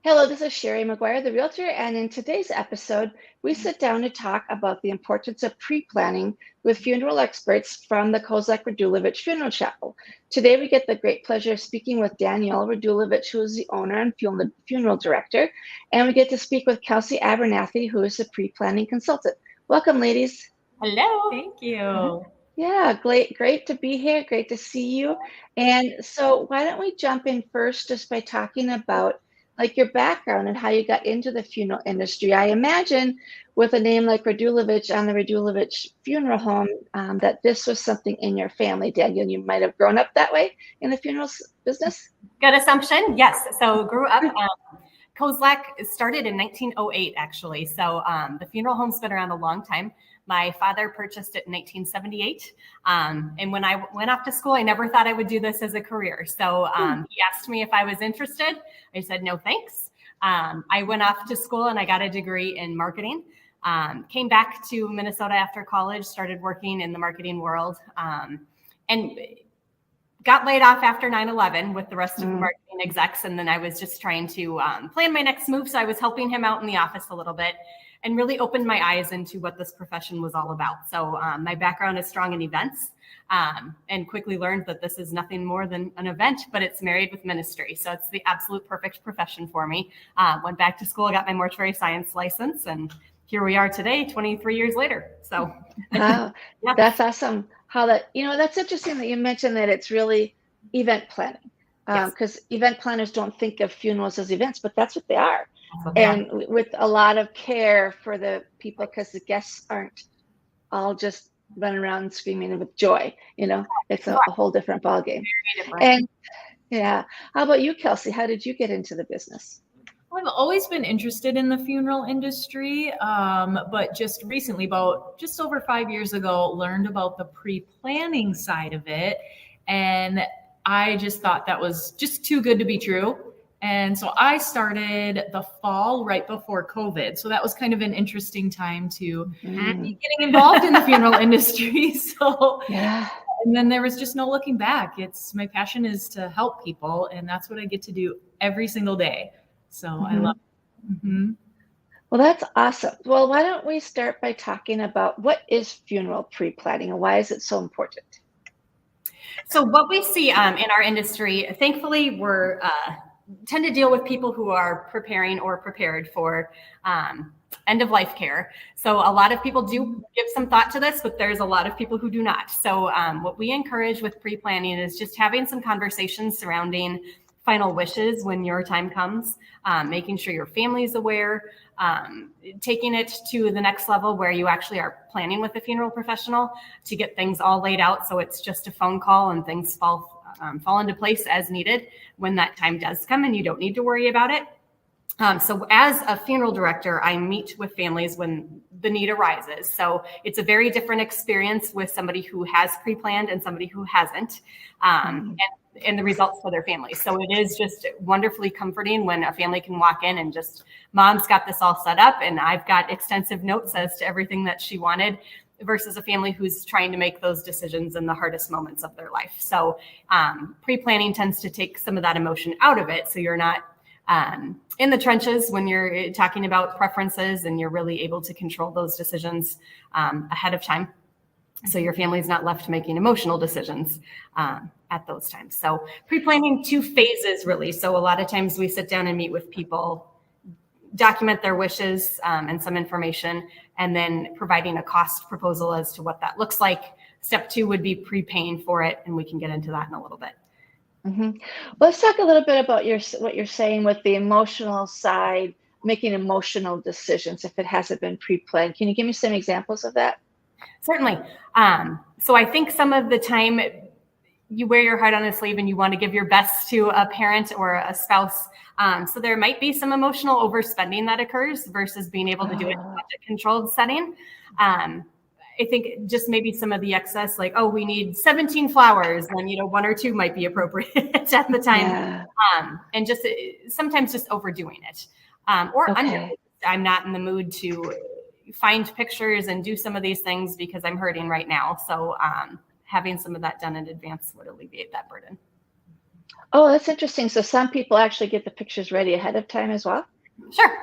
Hello, this is Sherry McGuire, the realtor, and in today's episode, we sit down to talk about the importance of pre-planning with funeral experts from the Kozak Radulovich Funeral Chapel. Today, we get the great pleasure of speaking with Danielle Radulovich, who is the owner and funeral director, and we get to speak with Kelsey Abernathy, who is the pre-planning consultant. Welcome, ladies. Hello. Thank you. Yeah, great to be here. Great to see you. And so, why don't we jump in first just by talking about like your background and how you got into the funeral industry? I imagine with a name like Radulovich on the Radulovich Funeral Home, that this was something in your family, Daniel. You might have grown up that way in the funeral business. Good assumption. Yes. So grew up. Kozak started in 1908, actually. So the funeral home's been around a long time. My father purchased it in 1978. And when I went off to school, I never thought I would do this as a career. So he asked me if I was interested. I said, no, thanks. I went off to school and I got a degree in marketing. Came back to Minnesota after college, started working in the marketing world, and got laid off after 9/11 with the rest of the marketing execs. And then I was just trying to plan my next move. So I was helping him out in the office a little bit and really opened my eyes into what this profession was all about. So my background is strong in events, and quickly learned that this is nothing more than an event, but it's married with ministry. So it's the absolute perfect profession for me. Went back to school, got my mortuary science license, and here we are today, 23 years later. So Wow, yeah. that's awesome. How that, that's interesting that you mentioned that it's really event planning. Yes. Because event planners don't think of funerals as events, but that's what they are. That's what they And with a lot of care for the people, because the guests aren't all just running around screaming with joy. It's a whole different ballgame. Very different. And yeah, how about you, Kelsey? How did you get into the business? I've always been interested in the funeral industry, but just recently, about just over 5 years ago, learned about the pre-planning side of it. And I just thought that was just too good to be true. And so I started the fall right before COVID. So that was kind of an interesting time to be getting involved in the funeral industry. So Yeah. And then there was just no looking back. My passion is to help people, and that's what I get to do every single day. So I love it. Well, that's awesome. Well, why don't we start by talking about what is funeral pre-planning and why is it so important? So what we see in our industry, thankfully, we're tend to deal with people who are preparing or prepared for end of life care. So a lot of people do give some thought to this, but there's a lot of people who do not. So what we encourage with pre-planning is just having some conversations surrounding final wishes when your time comes, making sure your family's aware, taking it to the next level where you actually are planning with a funeral professional to get things all laid out. So it's just a phone call and things fall into place as needed when that time does come and you don't need to worry about it. So as a funeral director, I meet with families when the need arises. So it's a very different experience with somebody who has pre-planned and somebody who hasn't, and the results for their families. So it is just wonderfully comforting when a family can walk in and just, mom's got this all set up and I've got extensive notes as to everything that she wanted, versus a family who's trying to make those decisions in the hardest moments of their life. So pre-planning tends to take some of that emotion out of it. So you're not in the trenches when you're talking about preferences, and you're really able to control those decisions ahead of time. So your family's not left making emotional decisions at those times. So pre-planning 2 phases really. So a lot of times we sit down and meet with people, document their wishes and some information, and then providing a cost proposal as to what that looks like. Step 2 would be prepaying for it, and we can get into that in a little bit. Well, let's talk a little bit about what you're saying with the emotional side, making emotional decisions if it hasn't been pre-planned. Can you give me some examples of that? Certainly. So I think some of the time you wear your heart on a sleeve and you want to give your best to a parent or a spouse. So there might be some emotional overspending that occurs versus being able to do it in a budget-controlled setting. I think just maybe some of the excess, like, oh, we need 17 flowers, and 1 or 2 might be appropriate at the time. Yeah. And just sometimes just overdoing it. Or under, I'm not in the mood to find pictures and do some of these things because I'm hurting right now. So having some of that done in advance would alleviate that burden. Oh, that's interesting. So some people actually get the pictures ready ahead of time as well? Sure.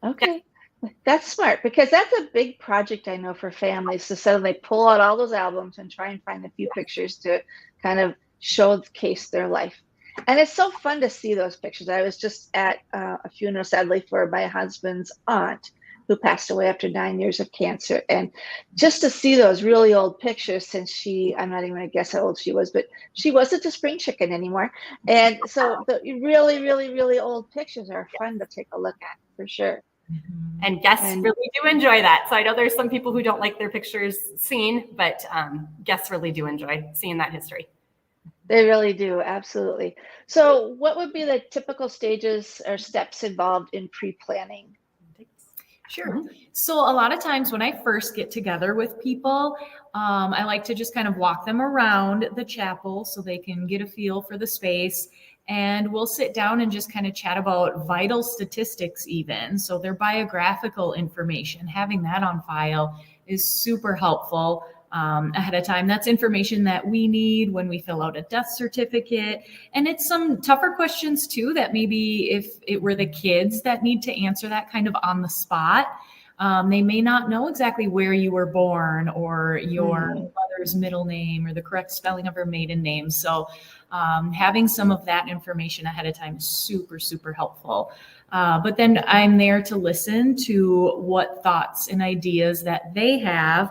Okay. That's smart because that's a big project I know for families to suddenly pull out all those albums and try and find a few pictures to kind of showcase their life. And it's so fun to see those pictures. I was just at a funeral, sadly, for my husband's aunt who passed away after 9 years of cancer. And just to see those really old pictures, since I'm not even going to guess how old she was, but she wasn't a spring chicken anymore. And so the really, really, really old pictures are fun to take a look at for sure. And guests really do enjoy that. So I know there's some people who don't like their pictures seen, but guests really do enjoy seeing that history. They really do, absolutely. So what would be the typical stages or steps involved in pre-planning? Sure. So a lot of times when I first get together with people, I like to just kind of walk them around the chapel so they can get a feel for the space. And we'll sit down and just kind of chat about vital statistics even. So their biographical information, having that on file is super helpful ahead of time. That's information that we need when we fill out a death certificate. And it's some tougher questions too, that maybe if it were the kids that need to answer that kind of on the spot, they may not know exactly where you were born or your mother's middle name or the correct spelling of her maiden name. So having some of that information ahead of time is super, super helpful. But then I'm there to listen to what thoughts and ideas that they have.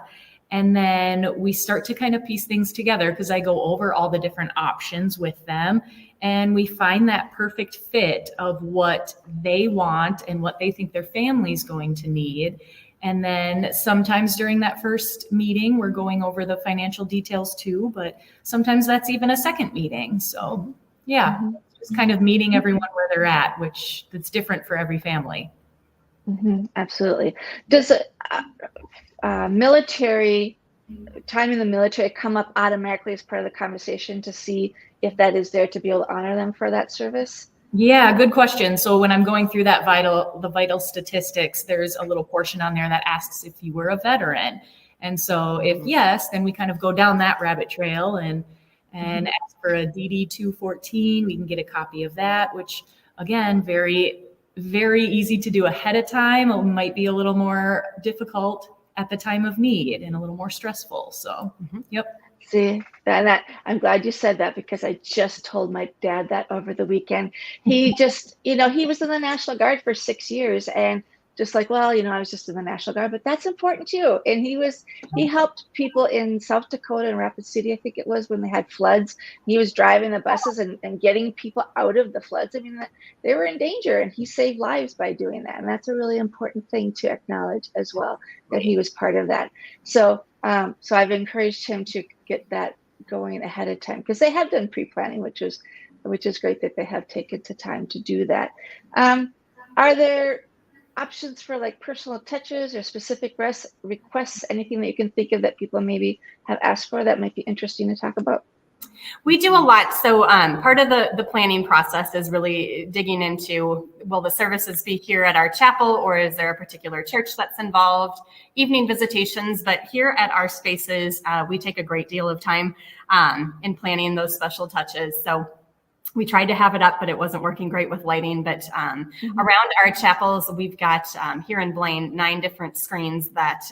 And then we start to kind of piece things together because I go over all the different options with them. And we find that perfect fit of what they want and what they think their family's going to need. And then sometimes during that first meeting, we're going over the financial details too, but sometimes that's even a second meeting. So yeah, just kind of meeting everyone where they're at, which that's different for every family. Absolutely. Does military time in the military come up automatically as part of the conversation to see if that is there to be able to honor them for that service? Yeah, good question. So when I'm going through the vital statistics, there's a little portion on there that asks if you were a veteran. And so if yes, then we kind of go down that rabbit trail and ask for a DD 214. We can get a copy of that, which again, very, very easy to do ahead of time. It might be a little more difficult at the time of need and a little more stressful. So, yep. See, that I'm glad you said that because I just told my dad that over the weekend. He just, he was in the National Guard for 6 years and just like, well, I was just in the National Guard, but that's important too. And he helped people in South Dakota and Rapid City, I think it was, when they had floods. He was driving the buses and getting people out of the floods. I mean, they were in danger and he saved lives by doing that. And that's a really important thing to acknowledge as well, that he was part of that. So I've encouraged him to get that going ahead of time because they have done pre-planning, which is great that they have taken the time to do that. Are there options for like personal touches or specific requests, anything that you can think of that people maybe have asked for that might be interesting to talk about? We do a lot. So part of the planning process is really digging into, will the services be here at our chapel or is there a particular church that's involved? Evening visitations, but here at our spaces, we take a great deal of time in planning those special touches. So we tried to have it up, but it wasn't working great with lighting. But around our chapels, we've got here in Blaine 9 different screens that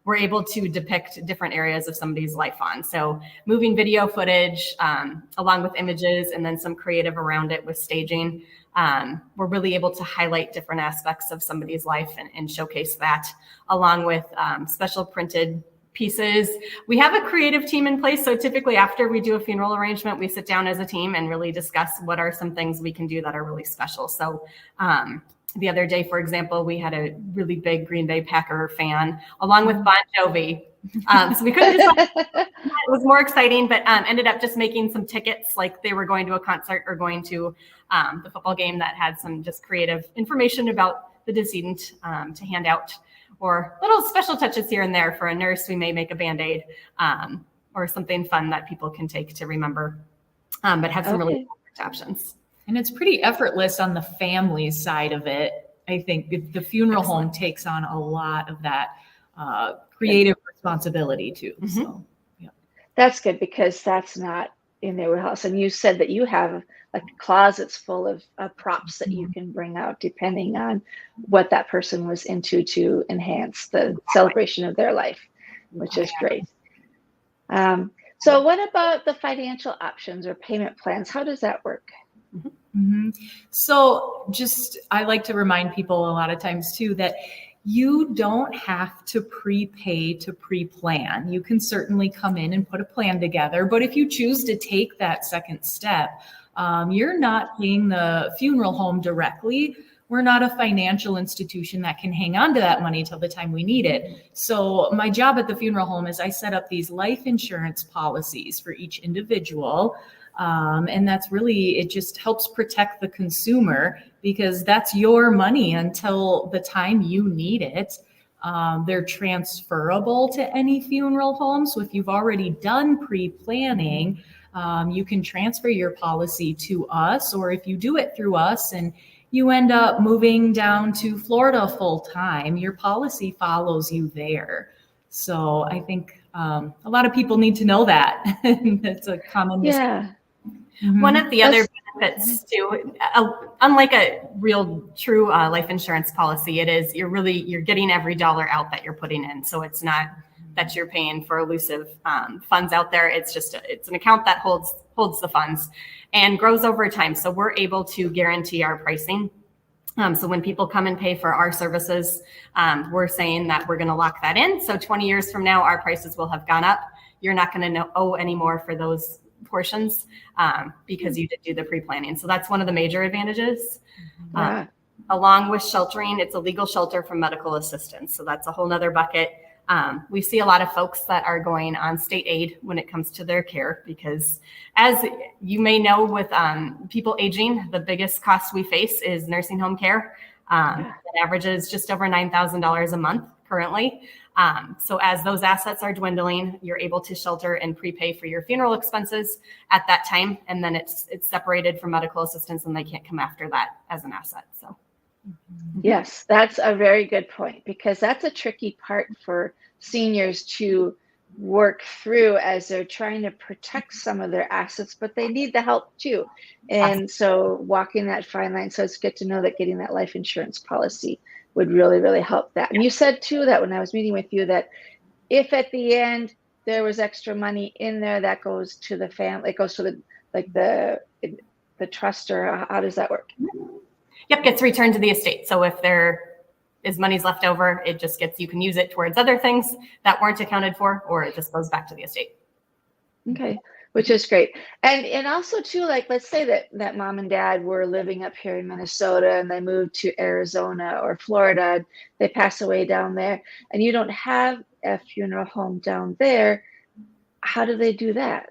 we're able to depict different areas of somebody's life on. So moving video footage along with images and then some creative around it with staging. We're really able to highlight different aspects of somebody's life and showcase that along with special printed pieces. We have a creative team in place. So typically after we do a funeral arrangement, we sit down as a team and really discuss what are some things we can do that are really special. So the other day, for example, we had a really big Green Bay Packer fan along with Bon Jovi. So we couldn't decide. It was more exciting, but ended up just making some tickets like they were going to a concert or going to the football game that had some just creative information about the decedent to hand out. Or little special touches here and there. For a nurse, we may make a Band-Aid or something fun that people can take to remember, but have some really cool options. And it's pretty effortless on the family side of it. I think the funeral home takes on a lot of that creative responsibility too. So, yeah. That's good because that's not in their house. And you said that you have like closets full of props that you can bring out depending on what that person was into to enhance the celebration of their life, which is great. So what about the financial options or payment plans? How does that work? Mm-hmm. So I like to remind people a lot of times too that you don't have to prepay to pre-plan. You can certainly come in and put a plan together, but if you choose to take that second step, you're not paying the funeral home directly. We're not a financial institution that can hang on to that money till the time we need it. So my job at the funeral home is I set up these life insurance policies for each individual. And that's really, it just helps protect the consumer because that's your money until the time you need it. They're transferable to any funeral home. So if you've already done pre-planning, you can transfer your policy to us, or if you do it through us and you end up moving down to Florida full time, your policy follows you there. So I think a lot of people need to know that. That's a common Yeah. Mm-hmm. One of the other benefits too, unlike a real true life insurance policy, you're getting every dollar out that you're putting in. So it's not that you're paying for elusive funds out there. It's an account that holds the funds and grows over time. So we're able to guarantee our pricing. So when people come and pay for our services, we're saying that we're going to lock that in. So 20 years from now, our prices will have gone up. You're not going to owe any more for those portions because you did do the pre-planning. So that's one of the major advantages. Along with sheltering, it's a legal shelter for medical assistance. So that's a whole nother bucket. We see a lot of folks that are going on state aid when it comes to their care because, as you may know, with people aging, the biggest cost we face is nursing home care. It averages just over $9,000 a month currently. So as those assets are dwindling, you're able to shelter and prepay for your funeral expenses at that time, and then it's separated from medical assistance, and they can't come after that as an asset. So. Yes, that's a very good point because that's a tricky part for seniors to work through as they're trying to protect some of their assets, but they need the help too. And so walking that fine line, so it's good to know that getting that life insurance policy would really, really help that. And you said too that when I was meeting with you that if at the end there was extra money in there, that goes to the family, it goes to the trust, or how does that work? Yep, gets returned to the estate. So if there is money's left over, you can use it towards other things that weren't accounted for, or it just goes back to the estate. Okay, which is great. And also too, like, let's say that mom and dad were living up here in Minnesota and they moved to Arizona or Florida, and they pass away down there, and you don't have a funeral home down there. How do they do that?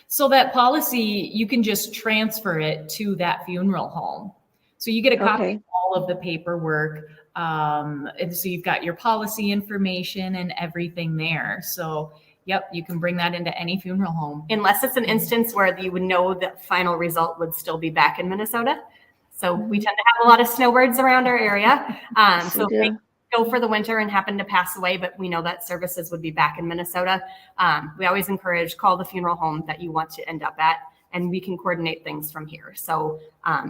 So that policy, you can just transfer it to that funeral home. So you get a copy of all of the paperwork. And so you've got your policy information and everything there. So, yep, you can bring that into any funeral home. Unless it's an instance where you would know the final result would still be back in Minnesota. So we tend to have a lot of snowbirds around our area. So if they go for the winter and happen to pass away, but we know that services would be back in Minnesota, we always encourage, call the funeral home that you want to end up at, and we can coordinate things from here. So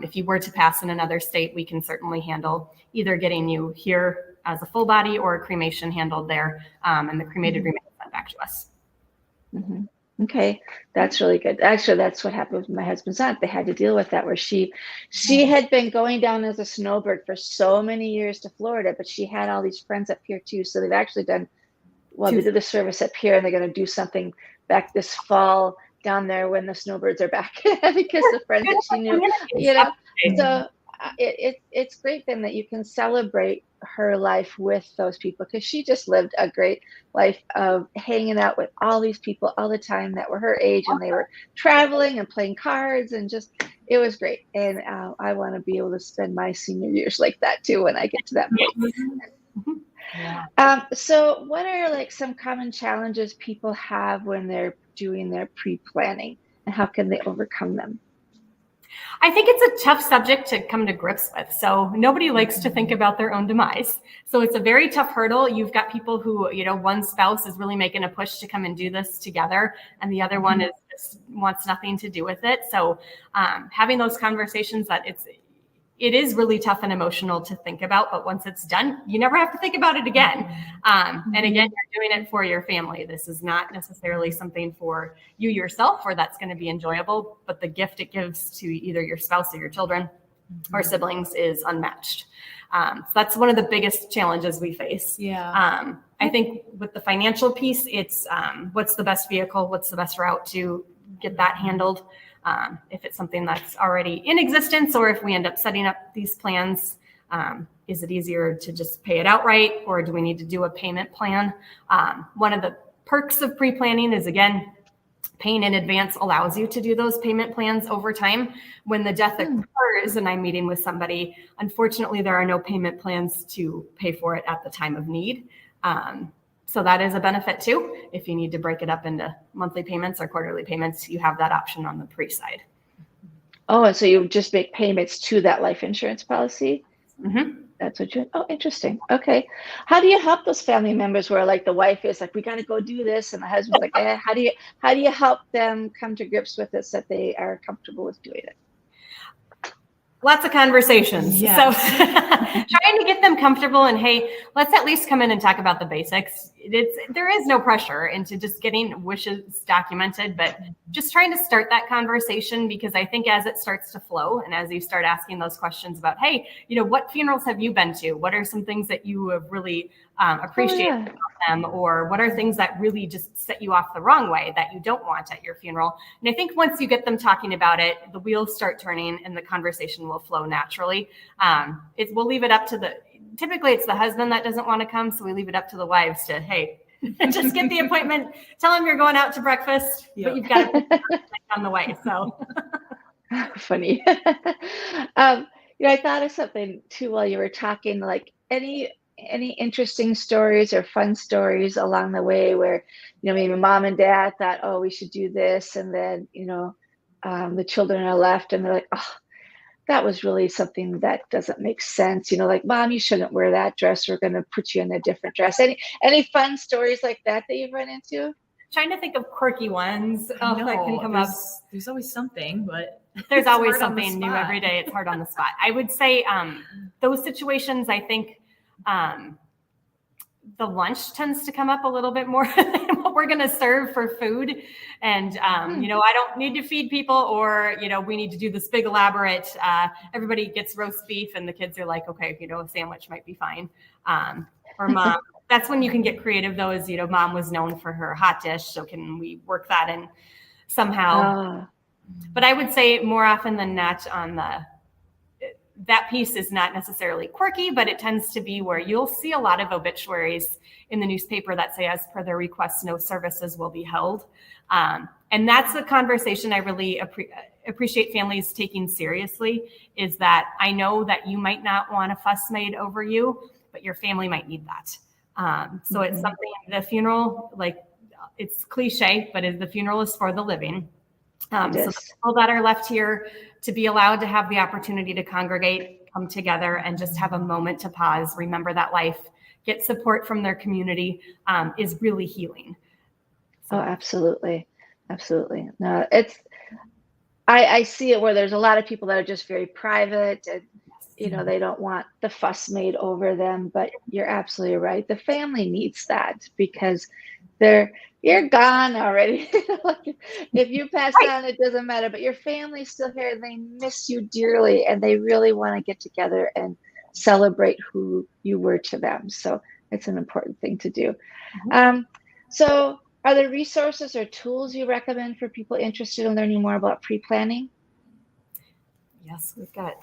if you were to pass in another state, we can certainly handle either getting you here as a full body or a cremation handled there, and the cremated remains sent back to us. Mm-hmm. Okay, that's really good. Actually, that's what happened with my husband's aunt. They had to deal with that, where she had been going down as a snowbird for so many years to Florida, but she had all these friends up here too. So they've actually done, they did the service up here, and they're going to do something back this fall down there when the snowbirds are back because the friends that she knew, So it's great then that you can celebrate her life with those people, because she just lived a great life of hanging out with all these people all the time that were her age, and they were traveling and playing cards, and just, it was great. And I want to be able to spend my senior years like that too when I get to that point. Yeah. So what are like some common challenges people have when they're doing their pre-planning, and how can they overcome them? I think it's a tough subject to come to grips with. So nobody likes to think about their own demise. So it's a very tough hurdle. You've got people who, one spouse is really making a push to come and do this together, and the other one is just wants nothing to do with it. So having those conversations, that it is really tough and emotional to think about, but once it's done, you never have to think about it again. And again, you're doing it for your family. This is not necessarily something for you yourself, or that's going to be enjoyable, but the gift it gives to either your spouse or your children or siblings is unmatched. So that's one of the biggest challenges we face. Yeah. I think with the financial piece, it's what's the best vehicle, what's the best route to get that handled. If it's something that's already in existence, or if we end up setting up these plans, is it easier to just pay it outright, or do we need to do a payment plan? One of the perks of pre-planning is, again, paying in advance allows you to do those payment plans over time. When the death occurs and I'm meeting with somebody, unfortunately, there are no payment plans to pay for it at the time of need. So that is a benefit too. If you need to break it up into monthly payments or quarterly payments, you have that option on the pre side. Oh, and so you just make payments to that life insurance policy? Mm-hmm. That's what you, oh, interesting. Okay. How do you help those family members where like the wife is like, we got to go do this, and the husband's like, how do you help them come to grips with this, that they are comfortable with doing it? Lots of conversations. Yes. So trying to get them comfortable, and hey, let's at least come in and talk about the basics. There is no pressure into just getting wishes documented, but just trying to start that conversation, because I think as it starts to flow and as you start asking those questions about, hey, what funerals have you been to? What are some things that you have really appreciated about them? Or what are things that really just set you off the wrong way that you don't want at your funeral? And I think once you get them talking about it, the wheels start turning and the conversation will flow naturally. We'll leave it up to typically it's the husband that doesn't want to come. So we leave it up to the wives to, hey, just get the appointment, tell them you're going out to breakfast, but you've got to on the way. So funny. I thought of something too while you were talking, like any interesting stories or fun stories along the way where, maybe mom and dad thought, oh, we should do this. And then, the children are left and they're like, oh, that was really something that doesn't make sense. Like, mom, you shouldn't wear that dress. We're going to put you in a different dress. Any fun stories like that you've run into? Trying to think of quirky ones that can come up. There's always something, but there's always something new every day. It's hard on the spot. I would say those situations, I think, the lunch tends to come up a little bit more than what we're going to serve for food. And, I don't need to feed people, or, we need to do this big elaborate, everybody gets roast beef and the kids are like, okay, a sandwich might be fine. Or mom, that's when you can get creative though, is, mom was known for her hot dish. So can we work that in somehow? But I would say more often than not that piece is not necessarily quirky, but it tends to be where you'll see a lot of obituaries in the newspaper that say, as per their request, no services will be held. And that's a conversation I really appreciate families taking seriously, is that I know that you might not want a fuss made over you, but your family might need that. So it's something, the funeral, like it's cliche, but the funeral is for the living. So the people that are left here, to be allowed to have the opportunity to congregate, come together, and just have a moment to pause, remember that life, get support from their community, is really healing. So. Oh, absolutely. Absolutely. No, I see it where there's a lot of people that are just very private and, they don't want the fuss made over them, but you're absolutely right. The family needs that, because you're gone already. If you pass on, it doesn't matter, but your family's still here and they miss you dearly, and they really want to get together and celebrate who you were to them. So it's an important thing to do. So are there resources or tools you recommend for people interested in learning more about pre-planning? Yes, we've got.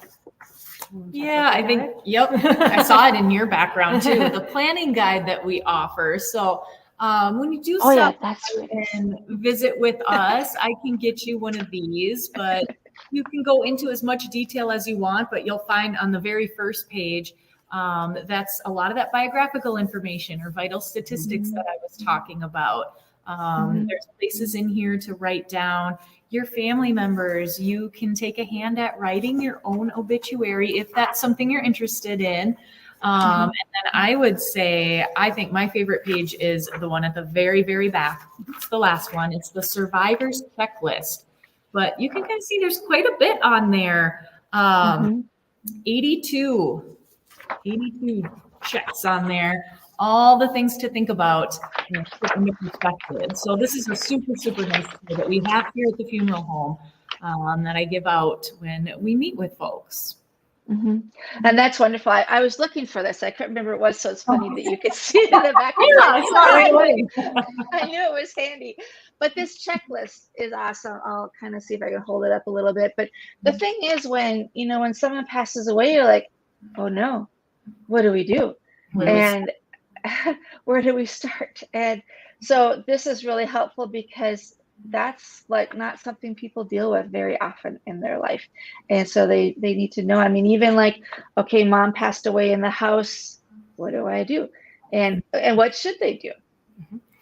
Yeah, I think, yep. I saw it in your background too, the planning guide that we offer. So when you do stop and visit with us, I can get you one of these, but you can go into as much detail as you want, but you'll find on the very first page, that's a lot of that biographical information or vital statistics that I was talking about. There's places in here to write down your family members. You can take a hand at writing your own obituary if that's something you're interested in. And then I would say, I think my favorite page is the one at the very, very back. It's the last one. It's the survivor's checklist. But you can kind of see there's quite a bit on there. 82 checks on there. All the things to think about and put into perspective. So this is a super, super nice tool that we have here at the funeral home that I give out when we meet with folks. And that's wonderful. I was looking for this. I couldn't remember what it was, so it's funny that you could see it in the back. I knew it was handy. But this checklist is awesome. I'll kind of see if I can hold it up a little bit. But the thing is, when someone passes away, you're like, oh no, what do we do? And where do we start? And so this is really helpful because that's like not something people deal with very often in their life. And so they need to know. I mean, even like, okay, mom passed away in the house. What do I do? And what should they do?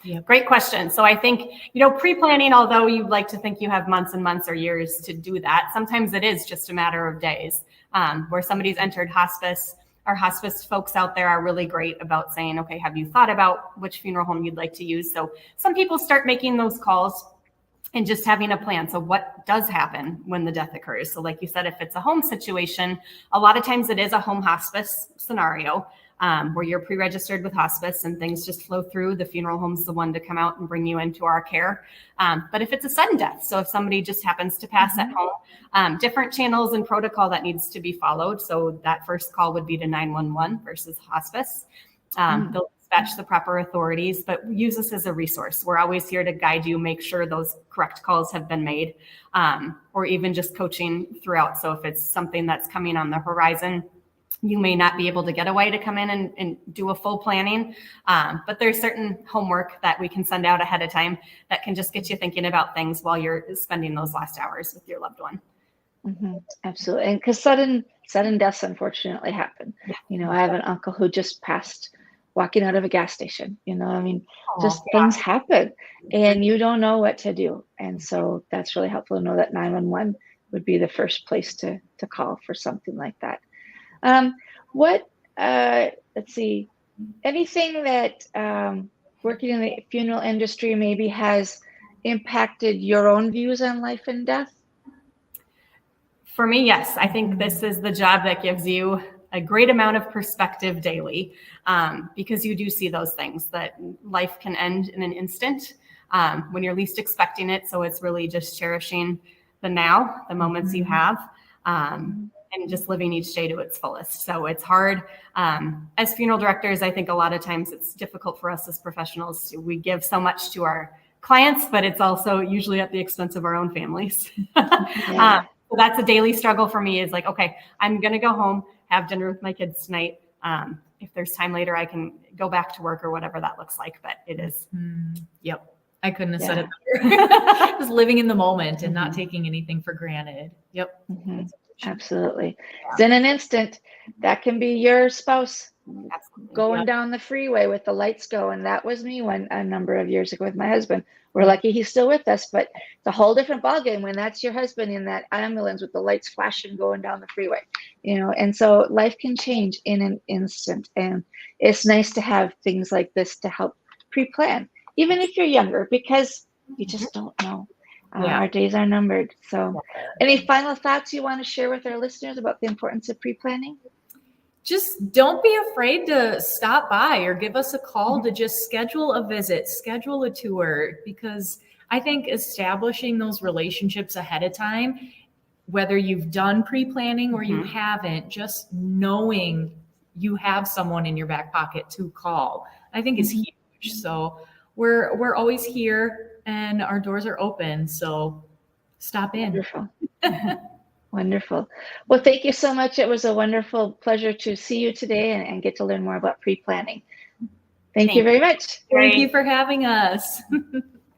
Yeah, great question. So I think, pre-planning, although you'd like to think you have months and months or years to do that, sometimes it is just a matter of days where somebody's entered hospice. Our hospice folks out there are really great about saying, okay, have you thought about which funeral home you'd like to use? So some people start making those calls and just having a plan. So what does happen when the death occurs? So like you said, if it's a home situation, a lot of times it is a home hospice scenario where you're pre-registered with hospice and things just flow through. The funeral home's the one to come out and bring you into our care. But if it's a sudden death, so if somebody just happens to pass at home, different channels and protocol that needs to be followed. So that first call would be to 911 versus hospice. They'll dispatch the proper authorities, but use this as a resource. We're always here to guide you, make sure those correct calls have been made, or even just coaching throughout. So if it's something that's coming on the horizon, you may not be able to get away to come in and do a full planning, but there's certain homework that we can send out ahead of time that can just get you thinking about things while you're spending those last hours with your loved one. Absolutely. And because sudden deaths unfortunately happen. I have an uncle who just passed walking out of a gas station. Things happen and you don't know what to do. And so that's really helpful to know that 911 would be the first place to call for something like that. Let's see, anything that working in the funeral industry maybe has impacted your own views on life and death? For me, yes. I think this is the job that gives you a great amount of perspective daily because you do see those things that life can end in an instant when you're least expecting it. So it's really just cherishing the now, the moments you have. And just living each day to its fullest. So it's hard. As funeral directors, I think a lot of times it's difficult for us as professionals. We give so much to our clients, but it's also usually at the expense of our own families. So that's a daily struggle for me is like, okay, I'm going to go home, have dinner with my kids tonight. If there's time later, I can go back to work or whatever that looks like, but it is. Yep. I couldn't have said it better. Just living in the moment and not taking anything for granted. Yep. Absolutely. Yeah. In an instant, that can be your spouse going down the freeway with the lights going. That was me a number of years ago with my husband. We're lucky he's still with us, but it's a whole different ballgame when that's your husband in that ambulance with the lights flashing going down the freeway, and so life can change in an instant. And it's nice to have things like this to help pre-plan, even if you're younger, because you just don't know. Our days are numbered. So any final thoughts you want to share with our listeners about the importance of pre-planning? Just don't be afraid to stop by or give us a call to just schedule a visit, schedule a tour, because I think establishing those relationships ahead of time, whether you've done pre-planning or you haven't, just knowing you have someone in your back pocket to call, I think is huge. So we're always here. And our doors are open, so stop in. Wonderful. Wonderful. Well, thank you so much. It was a wonderful pleasure to see you today and get to learn more about pre-planning. Thank you very much. Thank you for having us.